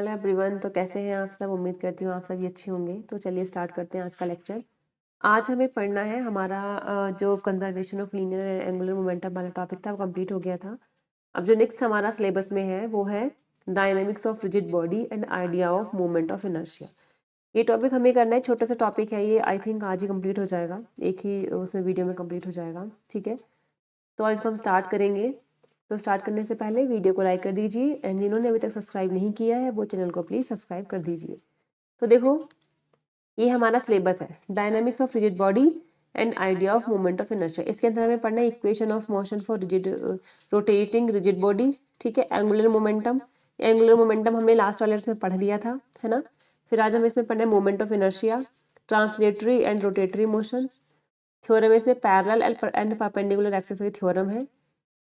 Hello everyone. तो कैसे हैं आप सब? उम्मीद करती हूँ आप सभी अच्छे होंगे। तो चलिए स्टार्ट करते हैं आज का लेक्चर। आज हमें पढ़ना है हमारा जो conservation of linear and angular momentum वाला टॉपिक था वो कंप्लीट हो गया था। अब जो नेक्स्ट हमारा सिलेबस में है वो है dynamics of rigid body and idea of movement of inertia. ये टॉपिक हमें करना है, छोटा सा टॉपिक है ये। आई थिंक आज ही कंप्लीट हो जाएगा, एक ही उसमें वीडियो में कंप्लीट हो जाएगा। ठीक है, तो आज हम स्टार्ट करेंगे। तो स्टार्ट करने से पहले वीडियो को लाइक कर दीजिए एंड जिन्होंने अभी तक सब्सक्राइब नहीं किया है वो चैनल को प्लीज सब्सक्राइब कर दीजिए। तो देखो, ये हमारा सिलेबस है dynamics of rigid body and idea of movement of inertia. इसके अंदर हमें पढ़ना है equation of motion for rigid rotating rigid body. ठीक है, एंगुलर मोमेंटम। एंगुलर मोमेंटम हमने लास्ट वाले में पढ़ लिया था, है ना। फिर आज हम इसमें पढ़ना है movement of inertia, translatory and rotatory motion. Theorem इसमें पैरेलल एंड परपेंडिकुलर एक्सिस की थ्योरम है।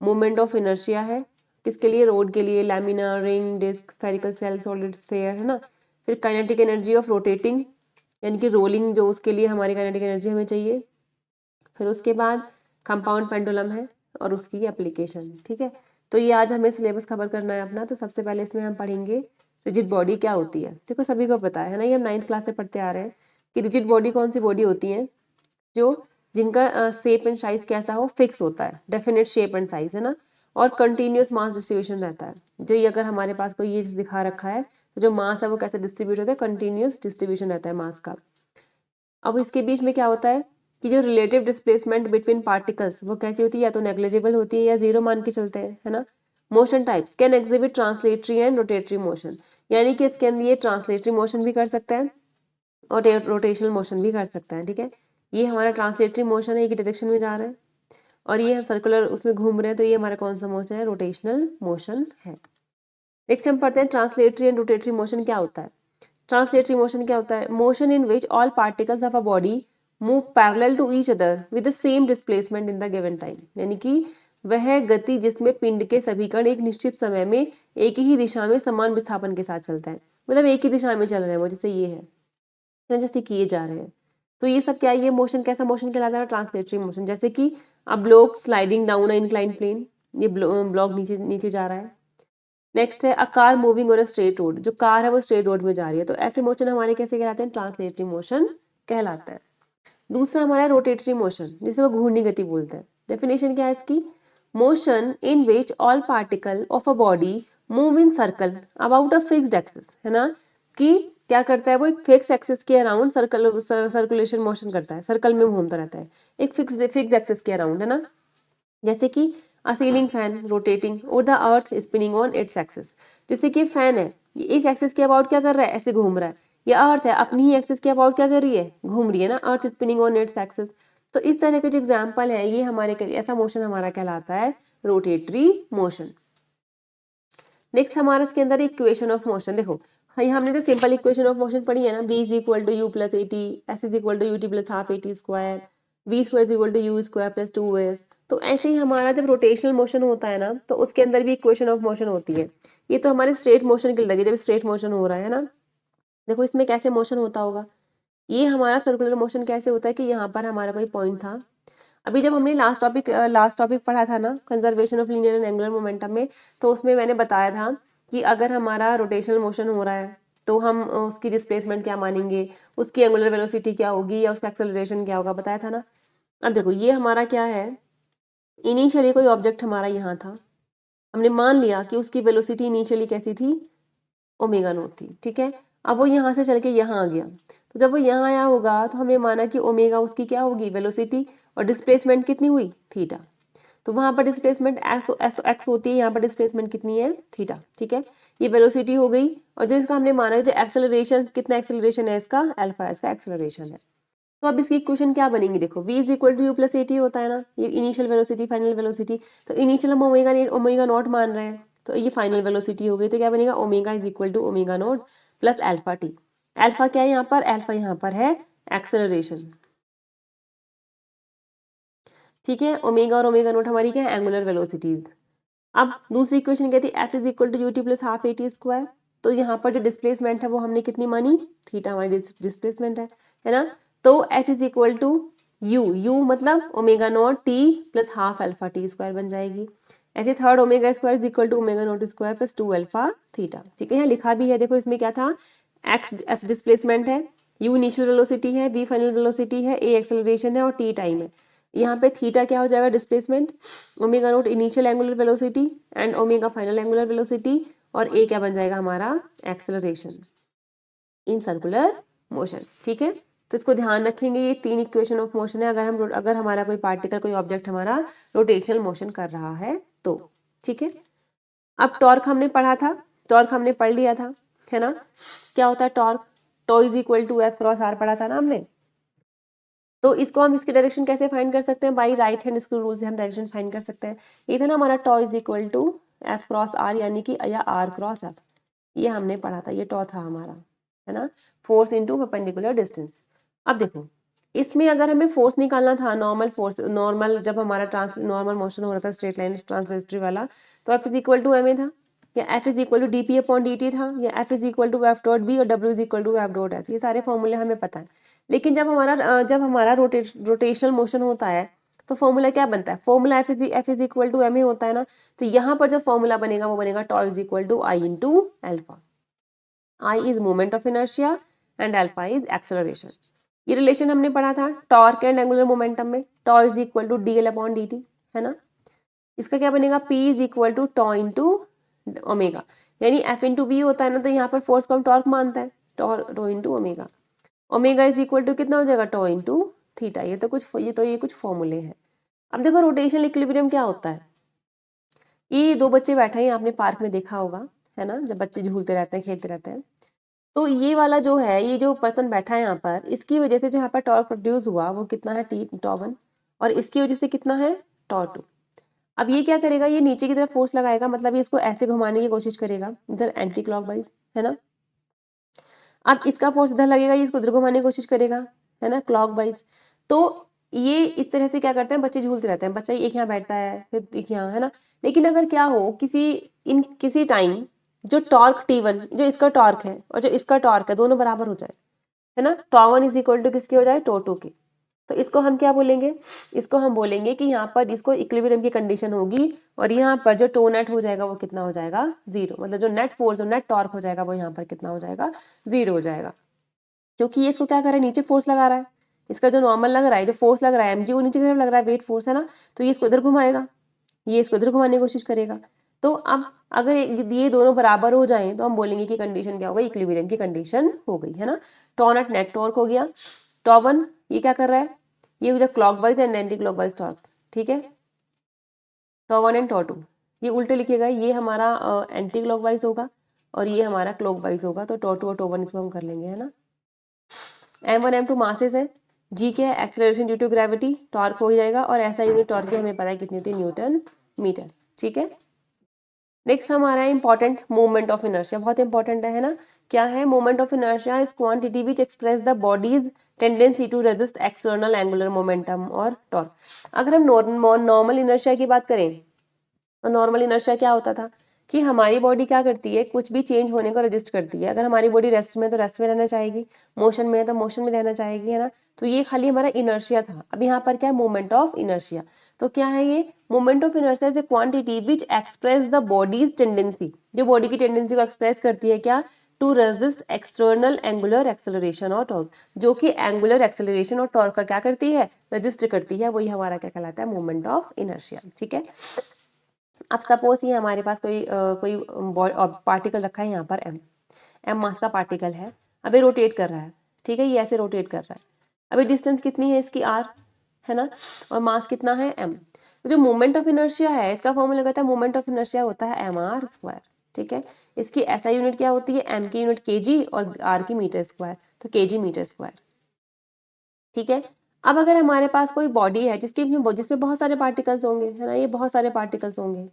मूवमेंट ऑफ इनर्शिया है किसके लिए? रोड के लिए, lamina, ring, disc, spherical shell, solid sphere, है ना। फिर काइनेटिक एनर्जी ऑफ रोटेटिंग यानी कि रोलिंग, जो उसके लिए हमारी काइनेटिक एनर्जी हमें चाहिए। फिर उसके बाद कंपाउंड पेंडुलम है और उसकी एप्लीकेशन। ठीक है, तो ये आज हमें सिलेबस कवर करना है अपना। तो सबसे पहले इसमें हम पढ़ेंगे रिजिड बॉडी क्या होती है। देखो सभी को पता है ना, ये हम 9th क्लास से पढ़ते आ रहे हैं कि रिजिड बॉडी कौन सी बॉडी होती है? जो जिनका शेप एंड साइज कैसा हो, फिक्स होता है, डेफिनेट शेप एंड साइज, है ना। और कंटिन्यूअस मास डिस्ट्रीब्यूशन रहता है। जो ये अगर हमारे पास कोई ये दिखा रखा है तो जो मास है वो कैसे डिस्ट्रीब्यूट होता है? कंटिन्यूअस डिस्ट्रीब्यूशन रहता है मास का। अब इसके बीच में क्या होता है कि जो रिलेटिव डिस्प्लेसमेंट बिटवीन पार्टिकल्स वो कैसी होती है? या तो नेग्लिजिबल होती है या जीरो मान के चलते हैं, है ना। Motion types can exhibit translatory and rotatory motion, यानी कि इसके अंदर ये ट्रांसलेटरी मोशन भी कर सकता है और रोटेशनल मोशन भी कर सकता है। ठीक है, ये हमारा ट्रांसलेटरी मोशन है, एक डायरेक्शन में जा रहा है, और ये हम सर्कुलर उसमें घूम रहे हैं, तो ये हमारा कौन सा मोशन है? रोटेशनल मोशन है। नेक्स्ट हम पढ़ते हैं ट्रांसलेटरी एंड रोटेटरी मोशन क्या होता है। ट्रांसलेटरी मोशन क्या होता है? Motion in which all particles of a body move parallel to each other with the same displacement in the given time, यानी कि वह गति जिसमें पिंड के सभी कण एक निश्चित समय में एक ही दिशा में समान विस्थापन के साथ चलता है। मतलब एक ही दिशा में चल रहे हैं वो, जैसे ये है, जैसे किए जा रहे हैं। तो ये सब क्या है? ये मोशन कैसा मोशन कहलाता है? Translatory motion. जैसे कि अब block sliding down incline plane, ये ब्लॉक नीचे नीचे जा रहा है। नेक्स्ट है a car moving on a straight road, जो कार है वो स्ट्रेट रोड में जा रही है। तो ऐसे मोशन हमारे कैसे कहलाते हैं? ट्रांसलेटरी मोशन कहलाता है। दूसरा हमारा रोटेटरी मोशन, जिसे वो घूर्णी गति बोलते हैं। डेफिनेशन क्या है इसकी? Motion in which all particle of a body move in circle about a fixed axis, है ना। कि क्या करता है वो? एक फिक्स एक्सिस के अराउंड सर्कुलेशन मोशन करता है, सर्कल में घूमता रहता है एक फिक्स एक्सिस के अराउंड, है ना। जैसे कि अ सीलिंग फैन रोटेटिंग और the earth spinning on its axis. जैसे कि फैन है, ये इस एक्सिस के अबाउट क्या कर रहा है? ऐसे घूम रहा है। ये अर्थ है, अपनी ही एक्सिस के अबाउट क्या कर रही है? घूम रही है ना, अर्थ स्पिनिंग ऑन इट्स एक्सिस। तो इस तरह के जो एग्जाम्पल है ये हमारे ऐसा मोशन हमारा कहलाता है रोटेटरी मोशन। नेक्स्ट हमारा इसके अंदर इक्वेशन ऑफ मोशन। देखो ये हमने जो सिंपल इक्वेशन ऑफ मोशन पढ़ी है ना, b is equal to U plus A T, S is equal to U T plus half A T square, V square is equal to U square plus two S. तो ऐसे ही हमारा जब rotational motion होता है ना, तो उसके अंदर भी इक्वेशन ऑफ मोशन होती है। ये तो हमारे स्ट्रेट मोशन के लगे, जब स्ट्रेट मोशन हो रहा है ना। देखो इसमें कैसे मोशन होता होगा, ये हमारा सर्कुलर मोशन कैसे होता है कि यहाँ पर हमारा कोई पॉइंट था। अभी जब हमने लास्ट टॉपिक पढ़ा था ना, conservation of linear and angular momentum में, तो उसमें मैंने बताया था कि अगर हमारा रोटेशनल मोशन हो रहा है तो हम उसकी डिस्प्लेसमेंट क्या मानेंगे, उसकी एंगुलर वेलोसिटी क्या होगी या उसका एक्सेलरेशन क्या होगा, बताया था ना। अब देखो ये हमारा क्या है, इनिशियली कोई ऑब्जेक्ट हमारा यहाँ था, हमने मान लिया कि उसकी वेलोसिटी इनिशियली कैसी थी? ओमेगा नोट थी। ठीक है, अब वो यहाँ से चल के यहाँ आ गया, तो जब वो यहाँ आया होगा तो हमने माना कि ओमेगा उसकी क्या होगी? वेलोसिटी। और डिस्प्लेसमेंट कितनी हुई? थीटा। तो वहां पर डिस्प्लेसमेंट एक्स होती है, यहाँ पर डिस्प्लेसमेंट कितनी है? थीटा। ठीक है, ये वेलोसिटी हो गई। और जो इसका हमने माना जो एक्सेलरेशन, कितना एक्सेलरेशन है इसका? अल्फा इसका एक्सेलरेशन है। तो अब इसकी इक्वेशन क्या बनेगी? देखो v is equal to U plus A T होता है ना, ये इनिशियल वेलोसिटी फाइनल वेलोसिटी। तो इनिशियल हम ओमेगा नॉट मान रहे हैं, तो ये फाइनल वेलोसिटी हो गई। तो क्या बनेगा? Omega is equal to omega naught plus alpha T. Alpha क्या है यहाँ पर? अल्फा यहाँ पर है एक्सेलरेशन। ठीक है, ओमेगा और ओमेगा नोट हमारी क्या है? Angular velocities. अब दूसरी इक्वेशन कहती है S is equal to U T plus half A T square. तो यहाँ पर जो डिस्प्लेसमेंट है वो हमने कितनी मानी? थीटा हमारी डिस्प्लेसमेंट है ना। तो S is equal to U मतलब omega naught T plus half alpha T square बन जाएगी। ऐसे third omega square is equal to omega naught square plus 2 alpha theta. ठीक है, यहाँ लिखा भी है, देखो इसमें क्या था, एक्स एस डिस्प्लेसमेंट है, यू इनिशियल वेलोसिटी है, वी फाइनल वेलोसिटी है, ए एक्सेलरेशन है और टी टाइम है। यहाँ पे थीटा क्या हो जाएगा, displacement, omega naught initial angular velocity and omega final angular velocity, और ए क्या बन जाएगा हमारा, एक्सेलरेशन इन सर्कुलर मोशन। ठीक है, तो इसको ध्यान रखेंगे, ये तीन इक्वेशन ऑफ मोशन है अगर हमारा कोई पार्टिकल कोई ऑब्जेक्ट हमारा रोटेशनल मोशन कर रहा है तो। ठीक है, अब टॉर्क हमने पढ़ा था, टॉर्क हमने पढ़ लिया था, है ना। क्या होता है torque, tau is equal to F cross R पढ़ा था ना हमने। तो इसको हम इसकी डायरेक्शन कैसे फाइंड कर सकते हैं, by right hand screw rule से हम डायरेक्शन फाइंड कर सकते हैं। ये था ना हमारा tau is equal to F cross R, यानी कि या आर क्रॉस एफ, ये हमने पढ़ा था, ये टॉ था हमारा, है ना, फोर्स इनटू परपेंडिकुलर डिस्टेंस। अब देखो इसमें अगर हमें फोर्स निकालना था, नॉर्मल फोर्स, नॉर्मल जब हमारा नॉर्मल मोशन हो रहा था स्ट्रेट लाइन ट्रांसलेटरी वाला, तो F is equal to M A था, या F is equal to D P upon D T था, या F is equal to F dot B और W is equal to F dot H, ये सारे फॉर्मूले हमें पता है। लेकिन जब हमारा रोटेशनल मोशन होता है तो फॉर्मूला क्या बनता है, formula F is equal to M A होता है ना। तो यहाँ पर जो फॉर्मूला बनेगा वो बनेगा tau is equal to I into alpha. I is moment of inertia and alpha is acceleration. ये रिलेशन हमने पढ़ा था टॉर्क एंड एंगुलर मोमेंटम में, tau is equal to D L upon D T, है ना। इसका क्या बनेगा, P is equal to tau into omega, यानी F इंटू वी होता है ना, तो यहाँ पर फोर्स को हम टॉर्क मानता है, tau into omega. Omega is equal to कितना हो जाएगा, टॉ इंटू थीटा। ये कुछ फॉर्मूले हैं। अब देखो रोटेशनल इक्विलिब्रियम क्या होता है, ये दो बच्चे बैठे हैं, आपने पार्क में देखा होगा, है ना, जब बच्चे झूलते रहते हैं खेलते रहते हैं। तो ये वाला जो है, ये जो पर्सन बैठा है यहाँ पर, इसकी वजह से जो यहाँ पर टॉर्क प्रोड्यूस हुआ वो कितना है, टॉ वन, और इसकी वजह से कितना है, टॉ टू। अब ये क्या करेगा, ये नीचे की तरफ फोर्स लगाएगा, मतलब ये इसको ऐसे घुमाने की कोशिश करेगा, इधर एंटी क्लॉकवाइज, है ना। अब इसका फोर्स इधर लगेगा, ये इसको इधर घुमाने की कोशिश करेगा, है ना, क्लॉकवाइज। तो ये इस तरह से क्या करते हैं, बच्चे झूलते रहते हैं, बच्चा एक यहाँ बैठता है फिर एक यहाँ, है ना। लेकिन अगर क्या हो किसी टाइम जो टॉर्क T1 जो इसका टॉर्क है और जो इसका टॉर्क है दोनों बराबर हो जाए, है ना, टॉ वन इज इक्वल टू किसके हो जाए, टॉ टू के, तो इसको हम क्या बोलेंगे, इसको हम बोलेंगे कि यहाँ पर इसको इक्विलिब्रियम की कंडीशन होगी, और यहाँ पर जो टो नेट हो जाएगा वो कितना हो जाएगा, जीरो, मतलब जो नेट फोर्स और नेट टॉर्क हो जाएगा वो यहाँ पर कितना हो जाएगा, जीरो हो जाएगा। क्योंकि ये इसको क्या कर रहा है, नीचे फोर्स लगा रहा है, इसका जो नॉर्मल लग रहा है, जो फोर्स लग रहा है एमजी वो नीचे की तरफ लग रहा है, वेट फोर्स है ना, तो ये इसको इधर घुमाएगा, ये इसको इधर घुमाने की कोशिश करेगा। तो अब अगर ये दोनों बराबर हो जाएं तो हम बोलेंगे कि कंडीशन क्या हो गई, इक्विलिब्रियम की कंडीशन हो गई, है ना। टॉ नेट नेट टॉर्क हो गया, टॉ वन ये क्या कर रहा है, ये हो जाए clockwise and anti clockwise torque, ठीक है। टॉ वन एंड टॉ टू ये उल्टे लिखेगा, ये हमारा एंटी क्लॉकवाइज होगा और ये हमारा क्लॉकवाइज होगा, तो टॉ टू और टॉ वन इसको हम कर लेंगे, है ना। m1 m2 मासेस है, g क्या है, acceleration due to gravity, torque हो जाएगा, और ऐसा यूनिट टॉर्क की हमें पता है कितनी होती है, न्यूटन मीटर। ठीक है, नेक्स्ट हमारा इंपॉर्टेंट मोमेंट ऑफ इनर्शिया, बहुत इंपॉर्टेंट है ना। क्या है, moment of inertia is quantity which express the body's tendency to resist external angular momentum और टॉर्क। अगर हम नॉर्मल इनर्शिया की बात करें तो नॉर्मल इनर्शिया क्या होता था कि हमारी बॉडी क्या करती है, कुछ भी चेंज होने को रजिस्ट करती है। अगर हमारी बॉडी रेस्ट में तो रेस्ट में रहना चाहेगी, मोशन में है तो मोशन में रहना चाहेगी, है ना। तो ये खाली हमारा इनर्शिया था। अब यहाँ पर क्या है, मोमेंट ऑफ इनर्शिया। तो क्या है ये, moment of inertia is a quantity which express the body's tendency, जो बॉडी की टेंडेंसी को एक्सप्रेस करती है क्या, to resist external angular acceleration और टॉर्क, जो कि एंगुलर एक्सेलरेशन और टॉर्क का क्या करती है, रजिस्ट करती है, वही हमारा क्या कहलाता है, मोमेंट ऑफ इनर्शिया। ठीक है, अब सपोज ये हमारे पास कोई पार्टिकल रखा है यहाँ पर एम मास का पार्टिकल है, अभी रोटेट कर रहा है, ठीक है, ये ऐसे रोटेट कर रहा है। अभी डिस्टेंस कितनी है इसकी r, है ना, और मास कितना है m। तो जो मोमेंट ऑफ इनर्शिया है इसका फॉर्मूला कहता है, मोमेंट ऑफ इनर्शिया होता है mr²। ठीक है, इसकी ऐसा यूनिट क्या होती है, m की यूनिट kg और r की मीटर स्क्वायर, तो kg मीटर स्क्वायर। ठीक है, अब अगर हमारे पास कोई बॉडी है जिसमें बहुत सारे पार्टिकल्स होंगे, है ना, ये बहुत सारे पार्टिकल्स होंगे।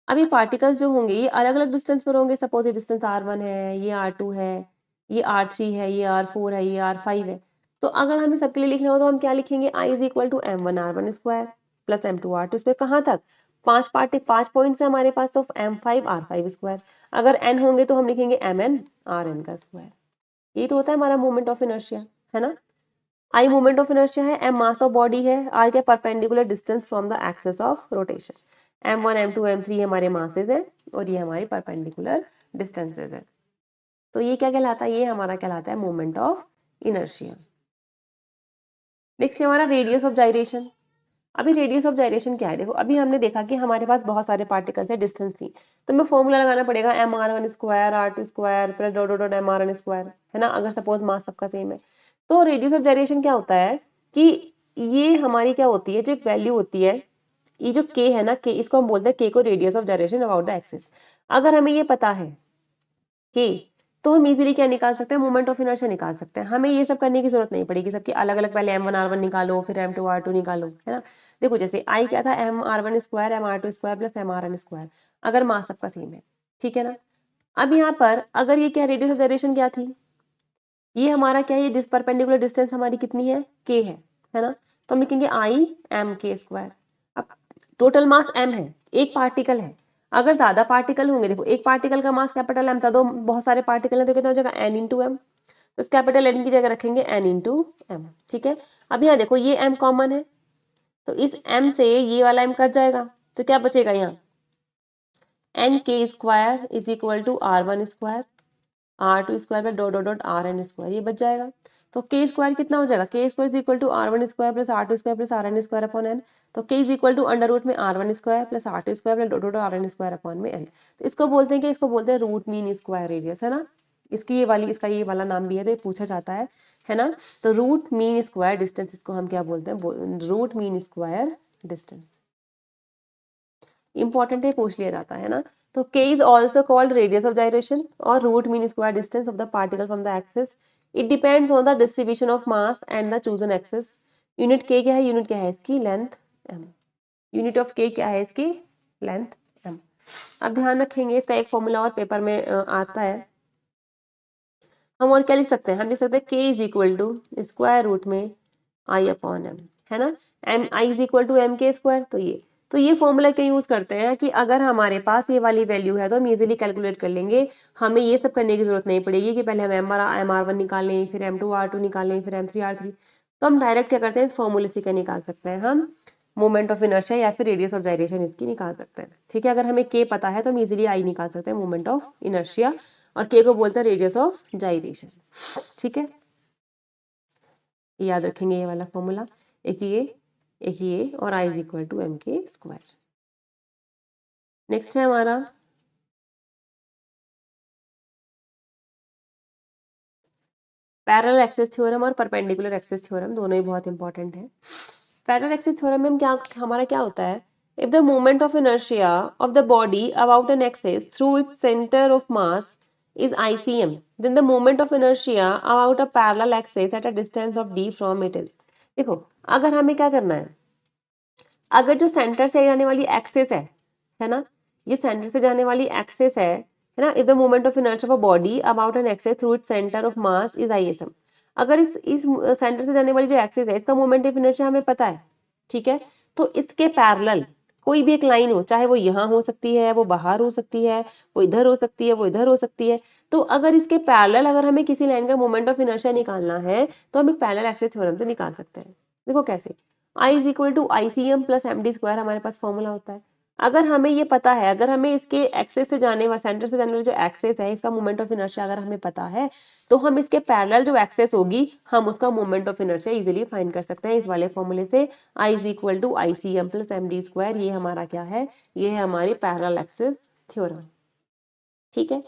अब ये पार्टिकल्स जो होंगे ये अलग अलग डिस्टेंस पर होंगे, सपोज ये डिस्टेंस r1 है, ये r2 है, ये r3 है, ये r4 है, ये r5 है। तो अगर हमें सबके लिए लिखना हो तो हम क्या लिखेंगे, I is equal to m1r1 square plus m2r2 square, कहाँ तक, 5 पॉइंट्स है हमारे पास, तो m5r5 स्क्वायर। अगर n होंगे तो हम लिखेंगे mn rn का स्क्वायर। ये तो होता है हमारा मोमेंट ऑफ इनर्शिया, है ना। आई मोमेंट ऑफ इनर्शिया है, एम मास ऑफ बॉडी है, आर क्या perpendicular distance from the axis of rotation. m1 m2 m3 हमारे मासेस हैं और ये हमारी परपेंडिकुलर डिस्टेंसेस है। तो ये क्या कहलाता है, ये हमारा कहलाता है मोमेंट ऑफ इनर्शिया। नेक्स्ट हमारा रेडियस ऑफ जाइरेशन। अभी रेडियस ऑफ जाइरेशन क्या है, देखो अभी हमने देखा कि हमारे पास बहुत सारे पार्टिकल्स है, डिस्टेंस थी, तो हमें फॉर्मूला लगाना पड़ेगा mr1 square r2 square plus dot dot mr1 square, है ना, अगर सपोज मास सबका सेम है। तो रेडियस ऑफ जाइरेशन क्या होता है कि ये हमारी क्या होती है, जो एक वैल्यू होती है, ये जो k है ना, k इसको हम बोलते हैं k को radius of gyration about the axis. अगर हमें ये पता है k, तो हम इजीली क्या निकाल सकते हैं, मोमेंट ऑफ इनर्शिया निकाल सकते हैं। हमें ये सब करने की जरूरत नहीं पड़ेगी, सबकी अलग अलग पहले m1 r1 निकालो फिर m2 r2 निकालो, है ना। देखो जैसे I क्या था, mr1 square mr2 square plus mrn square, अगर मास सबका सेम है, ठीक है ना। अब यहाँ पर अगर ये क्या रेडियस ऑफ जाइरेशन क्या थी, ये हमारा क्या है, ये परपेंडिकुलर डिस्टेंस हमारी कितनी है, k है ना। तो हम लिखेंगे I m k स्क्वायर। अब टोटल मास m है, एक पार्टिकल है, अगर ज्यादा पार्टिकल होंगे, देखो एक पार्टिकल का मास कैपिटल M था, तो बहुत सारे पार्टिकल है तो कितना हो जाएगा n इंटू एम, तो इस कैपिटल N की जगह रखेंगे n इंटू एम, ठीक है। अब यहाँ देखो ये m कॉमन है, तो इस m से ये वाला m कट जाएगा, तो क्या बचेगा यहाँ, n k square is equal to r1 square r2 square plus dot dot dot rn square, ये बच जाएगा। तो k स्क्वायर कितना हो जाएगा, k square is equal to r1 square plus r2 square plus rn square upon n। तो k is equal to under root में r1 square plus r2 square plus dot dot rn square upon में n। तो इसको बोलते हैं कि इसको बोलते हैं रूट मीन स्क्वायर रेडियस, है ना। इसकी ये वाली, इसका ये वाला नाम भी है, तो ये पूछा जाता है ना। तो रूट मीन स्क्वायर डिस्टेंस, इसको हम क्या बोलते हैं, root mean square distance. Important है, पूछ लिया जाता है ना। तो k is also called radius of gyration और root mean square distance of the particle from the axis. It depends on the distribution of mass and the chosen axis. Unit k क्या है, यूनिट क्या है इसकी, length m। Unit of k क्या है इसकी, length m। अब ध्यान रखेंगे इसका एक फॉर्मूला और पेपर में आता है। हम और क्या लिख सकते हैं, हम लिख सकते हैं k is equal to square root में i अपॉन m, है ना। m i is equal to M K square. तो ये फॉर्मूला क्यों यूज करते हैं कि अगर हमारे पास ये वाली वैल्यू है तो हम इजीली कैलकुलेट कर लेंगे, हमें ये सब करने की जरूरत नहीं पड़ेगी कि पहले हम एम आर वन निकालें, फिर m2 r2 निकालें, फिर m3 r3। तो हम डायरेक्ट क्या करते हैं, इस फॉर्मूले से क्या निकाल सकते हैं, हम मोमेंट ऑफ इनर्शिया या फिर रेडियस ऑफ जाइरेशन इसकी निकाल सकते हैं, ठीक है। अगर हमें k पता है तो हम इजीली आई निकाल सकते हैं, मोमेंट ऑफ इनर्शिया, और k को बोलते हैं रेडियस ऑफ जाइरेशन, ठीक है। याद रखेंगे ये वाला फॉर्मूला, एक ये और i is equal to M K square. Next है हमारा पैरेलल एक्सिस थ्योरम और परपेंडिकुलर एक्सिस थ्योरम, दोनों ही बहुत इंपॉर्टेंट है। पैरेलल एक्सिस थ्योरम में क्या हमारा क्या होता है, if the moment of inertia of the body about an axis through its centre of mass is ICM, then the moment of inertia about a parallel axis at a distance of d from it is। देखो अगर हमें क्या करना है, अगर जो centre से जाने वाली एक्सिस है ना, ये सेंटर से जाने वाली एक्सिस है ना, if the moment of inertia of a body about an axis through its centre of mass is ISM। अगर इस सेंटर से जाने वाली जो एक्सिस है इसका मोमेंट ऑफ इनर्शिया हमें पता है, ठीक है। तो इसके पैरेलल कोई भी एक लाइन हो, चाहे वो यहाँ हो सकती है, वो बाहर हो सकती है, वो इधर हो सकती है, वो इधर हो सकती है, तो अगर इसके पैरेलल अगर हमें किसी लाइन का मोमेंट ऑफ इनर्शिया निकालना है तो हम एक पैरेलल एक्सिस थ्योरम से निकाल सकते हैं। देखो कैसे, I is equal to ICM plus MD square हमारे पास फॉर्मूला होता है। अगर हमें ये पता है, अगर हमें इसके एक्सेस से जाने वाला, सेंटर से जाने वाला जो एक्सेस है, इसका मोमेंट ऑफ इनर्शिया अगर हमें पता है, तो हम इसके पैरेलल जो एक्सेस होगी हम उसका moment of inertia easily find कर सकते हैं इस वाले फॉर्मूले से। I is equal to ICM plus MD square, ये हमारा क्या है, ये है हमारी पैरेलल एक्सिस थ्योरम, ठीक है।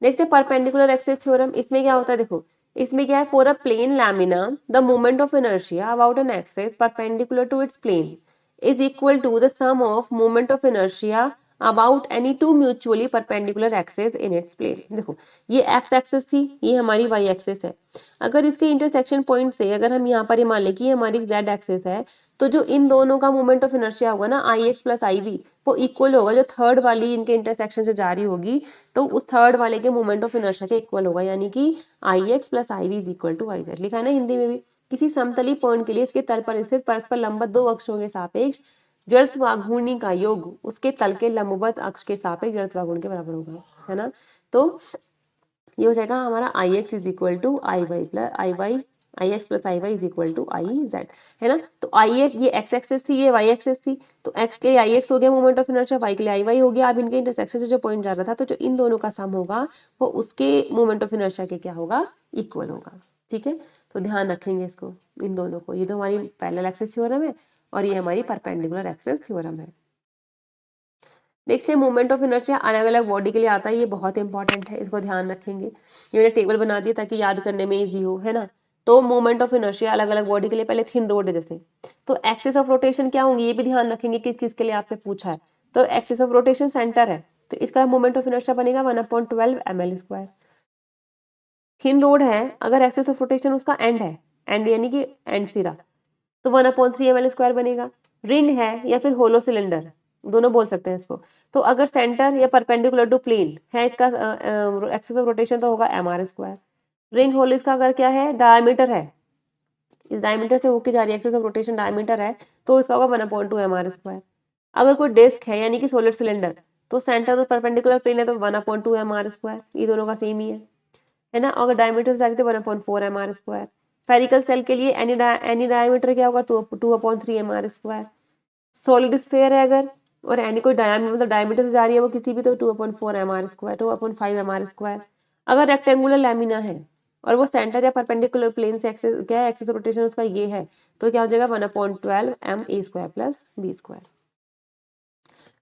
नेक्स्ट है परपेंडिकुलर एक्सिस थ्योरम। इसमें क्या होता है, देखो इसमें क्या है, for a plane lamina the moment of inertia about an axis perpendicular to its plane is equal to the sum of moment of inertia about any two mutually perpendicular axes in its plane। देखो ये x axis थी, ये हमारी y axis है। अगर इसके intersection point से अगर हम यहाँ पर ये मान लें कि ये हमारी z एक्सिस है, तो जो इन दोनों का मोमेंट ऑफ इनर्शिया होगा ना, ix प्लस iv, वो इक्वल होगा जो थर्ड वाली इनके इंटरसेक्शन से जा रही होगी, तो उस थर्ड वाले के मोमेंट ऑफ इनर्शिया के इक्वल होगा, यानी कि ix plus iv is equal to yz। लिखा है ना हिंदी में भी, किसी समतली पॉइंट के लिए इसके तल पर स्थित परस्पर लंबवत दो अक्षों के सापेक्ष जड़त्वाघूर्णी का योग उसके तल के लंबवत अक्ष के सापेक्ष जड़त्वाघूर्ण के बराबर होगा, है ना। तो ये हो जाएगा हमारा Ix is equal to I Y I X plus I Y is equal to I Z, है ना। तो आई एक्स, ये एक्स एक्सेस थी, ये वाई एक्सेस थी, तो एक्स के लिए आई एक्स हो गया मोमेंट ऑफ इनर्शिया, वाई के लिए आई वाई हो गया। अब इनके इंटरसेक्शन से जो पॉइंट जा रहा था, तो जो इन दोनों का सम होगा वो उसके मोमेंट ऑफ इनर्शिया के क्या होगा, इक्वल होगा। ठीक है, तो ध्यान रखेंगे इसको, इन दोनों को। ये तो हमारी पैरेलल एक्सिस थ्योरम है और ये हमारी परपेंडिकुलर एक्सिस थ्योरम है। नेक्स्ट है मोमेंट ऑफ इनर्शिया अलग अलग बॉडी के लिए आता है, ये बहुत इंपॉर्टेंट है, इसको ध्यान रखेंगे। ये मैंने टेबल बना दिया ताकि याद करने में इजी हो, है ना। तो मोमेंट ऑफ इनर्शिया अलग अलग बॉडी के लिए, पहले थिन रोड है जैसे, तो एक्सिस ऑफ रोटेशन क्या होंगी ये भी ध्यान रखेंगे कि किसके लिए आपसे पूछा है। तो एक्सिस ऑफ रोटेशन सेंटर है, तो इसका मोमेंट ऑफ इनर्शिया बनेगा 1/12 ml²। थिन रोड है, अगर एक्सिस ऑफ रोटेशन उसका एंड है, एंड यानी कि एंड सिरा, तो 1/3 ml² बनेगा। रिंग है या फिर होलो सिलेंडर, दोनों बोल सकते हैं इसको, तो अगर सेंटर या परपेंडिकुलर टू प्लेन है इसका एक्सिस ऑफ रोटेशन तो होगा mr²। रिंग होल इसका अगर क्या है, डायमीटर है, इस डायमीटर से होके जा रही है, एक्सिस ऑफ रोटेशन डायमीटर है, तो इसका होगा 1/2 mr²। अगर कोई डिस्क है यानी कि सोलिड सिलेंडर, तो सेंटर और परपेंडिकुलर प्लेन है तो 1/2 mr², ये दोनों का सेम ही है ना। अगर डायमीटर से जा रही है 1/4 mr²। फेरिकल सेल के लिए एनी डायमीटर क्या होगा, 2/3 mr²। सॉलिड स्फेयर है अगर, और एनी कोई डायमीटर मतलब डायमीटर से जा रही है वो किसी भी, तो 2/4 mr², 2/5 mr²। अगर रेक्टेंगुलर लैमिना है और वो सेंटर या परपेंडिकुलर प्लेन से एक्सिस क्या है, एक्सिस ऑफ रोटेशन उसका ये है, तो क्या हो जाएगा 1/12 ma² प्लस b²।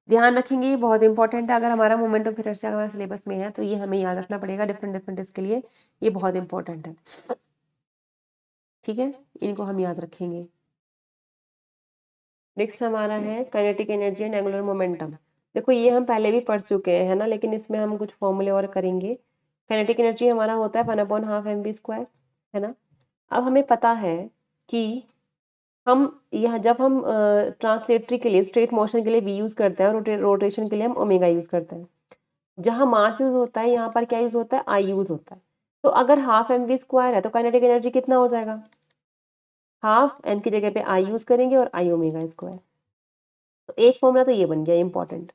ध्यान रखेंगे, ये बहुत इंपॉर्टेंट है। अगर हमारा मोमेंट ऑफ इनर्शिया हमारे सिलेबस में है तो ये हमें याद रखना पड़ेगा डिफरेंट डिफरेंट इसके लिए, ये बहुत इंपॉर्टेंट है। ठीक है, इनको हम याद रखेंगे। नेक्स्ट हमारा है kinetic energy and angular momentum. देखो ये हम पहले भी पढ़ चुके हैं, है ना, लेकिन इसमें हम कुछ फॉर्मूले और करेंगे। काइनेटिक एनर्जी हमारा होता है 1/2 mv², है ना। अब हमें पता है कि हम यह जब हम ट्रांसलेटरी के लिए, स्ट्रेट मोशन के लिए v यूज करते हैं और रोटेशन के लिए हम ओमेगा यूज करते हैं। जहां मास यूज होता है यहाँ पर क्या यूज होता है, आई यूज होता है। तो अगर ½ mv² है तो काइनेटिक एनर्जी कितना हो जाएगा, हाफ एम की जगह पे आई यूज करेंगे और आई ओमेगा स्क्वायर। तो एक फॉर्मूला तो ये बन गया इंपॉर्टेंट।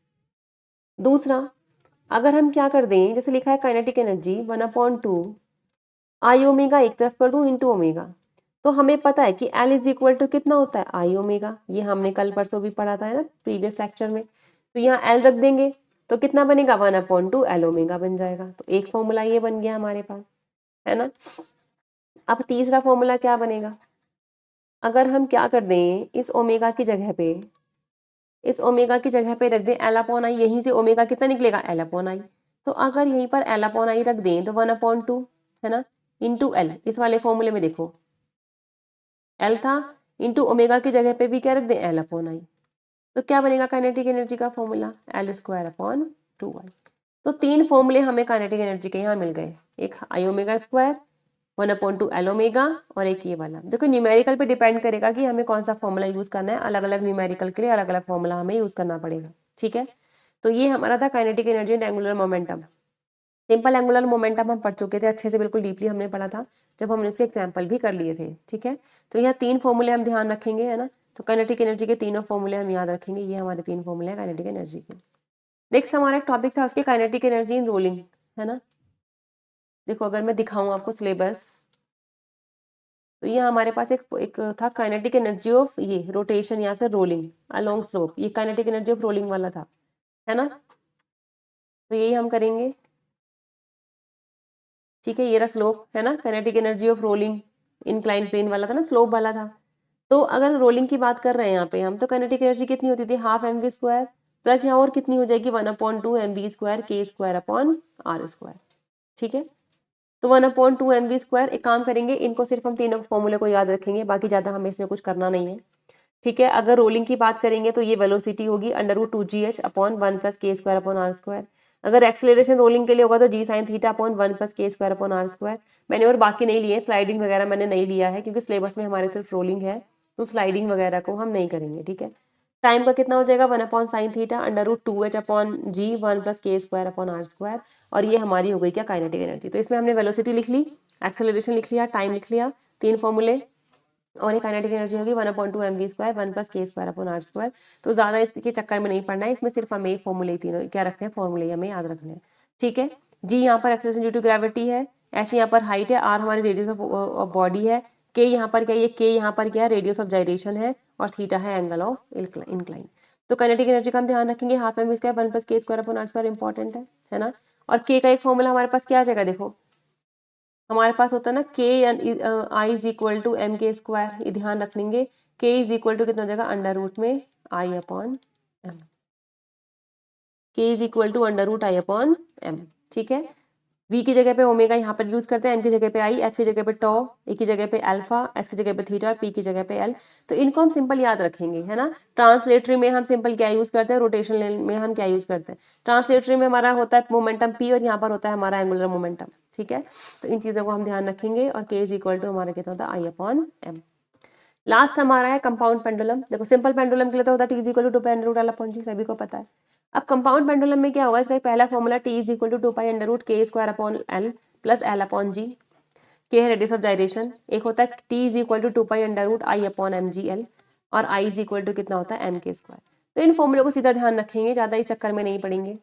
दूसरा, अगर हम क्या कर दें, जैसे लिखा है काइनेटिक एनर्जी 1/2 आई ओमेगा एक तरफ कर दूं इंटू ओमेगा, तो हमें पता है कि L इज इक्वल टू कितना होता है, आई ओमेगा। ये हमने कल परसों भी पढ़ा था, है ना, प्रीवियस लेक्चर में। तो यहाँ L रख देंगे तो कितना बनेगा, 1/2 L ओमेगा बन जाएगा। तो एक फॉर्मूला ये बन गया हमारे पास, है ना। अब तीसरा फॉर्मूला क्या बनेगा, अगर हम क्या कर दें, इस ओमेगा की जगह पे, इस ओमेगा की जगह पे रख दें L/I, यहीं से ओमेगा कितना निकलेगा, L/I। तो अगर यहीं पर L/I रख दें तो 1/2, है ना, इंटू एल। इस वाले फॉर्मूले में देखो एल था, इंटू ओमेगा की जगह पे भी क्या रख दें, L/I। तो क्या बनेगा काइनेटिक एनर्जी का फॉर्मूला, L²/2I। तो तीन फॉर्मूले हमें काइनेटिक एनर्जी के यहाँ मिल गए, एक आई ओमेगा स्क्वायर, 1/2 L ओमेगा, और एक ये वाला। देखो न्यूमेरिकल पे डिपेंड करेगा कि हमें कौन सा फॉर्मूला यूज करना है, अलग अलग न्यूमेरिकल के लिए अलग अलग फॉर्मूला हमें यूज करना पड़ेगा। ठीक है, तो ये हमारा था kinetic energy and angular momentum. Simple angular momentum हम पढ़ चुके थे अच्छे से, बिल्कुल डीपली हमने पढ़ा था जब हमने इसके एग्जाम्पल भी कर लिए थे। ठीक है, तो यहाँ तीन फॉर्मूले हम ध्यान रखेंगे, है ना। तो काइनेटिक एनर्जी के तीनों फॉर्मूले हम याद रखेंगे, ये हमारे तीन फॉर्मूले हैं काइनेटिक एनर्जी के। नेक्स्ट हमारा एक टॉपिक था उसके, काइनेटिक एनर्जी इन रोलिंग, है ना। देखो अगर मैं दिखाऊं आपको सिलेबस, तो ये हमारे पास एक था काइनेटिक एनर्जी ऑफ ये रोटेशन या फिर रोलिंग अलोंग स्लोप, ये काइनेटिक एनर्जी ऑफ रोलिंग वाला था, है ना। तो यही हम करेंगे। ठीक है, ये रहा स्लोप, है ना, kinetic energy of rolling incline plane वाला था ना, स्लोप वाला था। तो अगर रोलिंग की बात कर रहे हैं यहाँ पे हम, तो काइनेटिक एनर्जी कितनी होती थी, ½ mv² प्लस यहाँ और कितनी हो जाएगी, 1/2 mv² k²/r²। ठीक है, तो 1/2 mv²। एक काम करेंगे, इनको सिर्फ हम तीनों फॉर्मूले को याद रखेंगे, बाकी ज्यादा हमें इसमें कुछ करना नहीं है। ठीक है, अगर रोलिंग की बात करेंगे तो ये वेलोसिटी होगी √2gh/1 + k²/r²। अगर एक्सेलरेशन रोलिंग के लिए होगा तो g sin θ/1 + k²/r²। मैंने और बाकी नहीं लिए, स्लाइडिंग वगैरह मैंने नहीं लिया है क्योंकि सिलेबस में हमारे सिर्फ रोलिंग है, तो स्लाइडिंग वगैरह को हम नहीं करेंगे। ठीक है, टाइम का कितना हो जाएगा, 1/sin θ √2h/g 1 + k²/r²। और ये हमारी हो गई क्या, काइनेटिक एनर्जी। तो इसमें हमने वेलोसिटी लिख ली, एक्सेलरेशन लिख लिया, टाइम लिख लिया, तीन फॉर्मूले, और ये काइनेटिक एनर्जी होगी 1/2 mv² 1 + k²/r²। तो ज्यादा इसके चक्कर में नहीं पड़ना है, इसमें सिर्फ हमें एक फॉर्मूले तीनों क्या रखने हैं, फॉर्मूले हमें याद रखने हैं। ठीक है, जी यहाँ पर एक्सेलरेशन ड्यू टू ग्रेविटी है, एच यहाँ पर हाइट है, आर हमारी रेडियस ऑफ बॉडी है, के यहाँ पर क्या, ये के यहाँ पर क्या है, रेडियस ऑफ जाइरेशन है, और थीटा है एंगल ऑफ इंक्लाइन। तो काइनेटिक एनर्जी का हम ध्यान रखेंगे, हाफ एम इसका 1+k² इंपॉर्टेंट है ना। और के का एक फॉर्मूला हमारे पास क्या आ जाएगा, देखो हमारे पास होता है ना के I is equal to M K square, ये ध्यान रखेंगे। के इज इक्वल टू कितना हो जाएगा, अंडर रूट में I upon M. K is equal to under root I upon M, ठीक है। v की जगह पे ओमेगा यहाँ पर यूज करते हैं, m की जगह पे आई, f की जगह पे टॉ, a की जगह पे अल्फा, s की जगह पे थीटा, p की जगह पे l। तो इनको हम सिंपल याद रखेंगे, है ना। ट्रांसलेटरी में हम सिंपल क्या यूज करते हैं, रोटेशनल में हम क्या यूज करते हैं। ट्रांसलेटरी में हमारा होता है मोमेंटम p, और यहाँ पर होता है हमारा एंगुलर मोमेंटम, ठीक है। तो इन चीजों को हम ध्यान रखेंगे, और k इज इक्वल टू हमारा कितना होता है, आई अपॉन एम। लास्ट हमारा है कंपाउंड पेंडुलम। देखो सिंपल पेंडुलम के लिए तो होता है T is equal to 2 pi under root L upon G, सभी को पता है। अब कंपाउंड पेंडुलम में क्या होगा, इसका पहला formula T is equal to 2 pi under root K square upon L plus L upon G. K है रेडियस ऑफ जाइरेशन, एक होता है T is equal to 2 pi under root I upon M G L, और I is equal to कितना होता है, M K square. तो इन फॉर्मूलों को सीधा ध्यान रखेंगे, ज्यादा इस चक्कर में नहीं पड़ेंगे,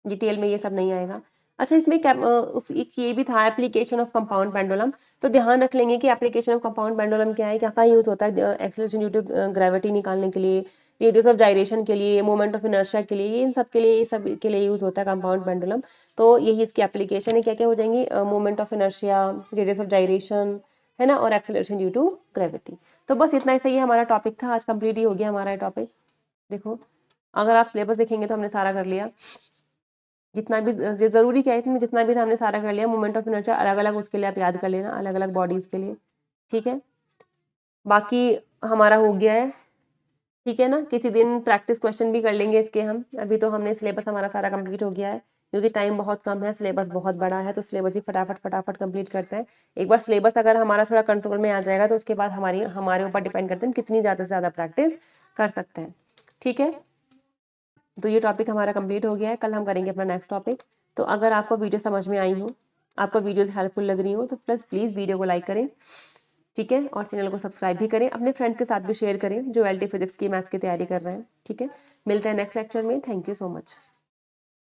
डिटेल में ये सब नहीं आएगा। अच्छा, इसमें ये भी था एप्लीकेशन ऑफ कंपाउंड पेंडुलम। तो ध्यान रख लेंगे कि एप्लीकेशन ऑफ कंपाउंड पेंडुलम क्या है, क्या क्या यूज होता है, एक्सेलरेशन ड्यू टू ग्रेविटी निकालने के लिए, रेडियस ऑफ जाइरेशन के लिए, मोमेंट ऑफ इनर्शिया के लिए, इन सब के लिए, ये सब के लिए यूज होता है कंपाउंड पेंडुलम। तो यही इसकी एप्लीकेशन है, क्या क्या हो जाएंगी, moment of inertia, radius of gyration, है ना, और एक्सेलरेशन ड्यू टू ग्रेविटी। तो बस इतना ही सही हमारा टॉपिक था, आज कंप्लीट ही हो गया हमारा टॉपिक। देखो अगर आप सिलेबस देखेंगे तो हमने सारा कर लिया, जितना भी जरूरी क्या है इसमें, जितना भी था हमने सारा कर लिया। मोमेंट ऑफ इनर्शिया अलग अलग, उसके लिए आप याद कर लेना, अलग अलग बॉडीज के लिए, ठीक है। बाकी हमारा हो गया है, ठीक है ना। किसी दिन प्रैक्टिस क्वेश्चन भी कर लेंगे इसके हम, अभी तो हमने सिलेबस हमारा सारा कंप्लीट हो गया है, क्योंकि टाइम बहुत कम है, सिलेबस बहुत बड़ा है, तो सिलेबस ही फटाफट फटाफट कंप्लीट करते हैं। एक बार सिलेबस अगर हमारा थोड़ा कंट्रोल में आ जाएगा, तो उसके बाद हमारे ऊपर डिपेंड करते हैं कितनी ज़्यादा से ज़्यादा प्रैक्टिस कर सकते हैं, ठीक है। तो ये टॉपिक हमारा कंप्लीट हो गया है, कल हम करेंगे अपना नेक्स्ट टॉपिक। तो अगर आपको वीडियो समझ में आई हो, आपको वीडियोस हेल्पफुल लग रही हो, तो प्लीज़ वीडियो को लाइक करें, ठीक है, और चैनल को सब्सक्राइब भी करें, अपने फ्रेंड्स के साथ भी शेयर करें जो एलटी फिजिक्स की मैथ्स की तैयारी कर रहे हैं, ठीक है। मिलते हैं नेक्स्ट लेक्चर में, थैंक यू सो मच।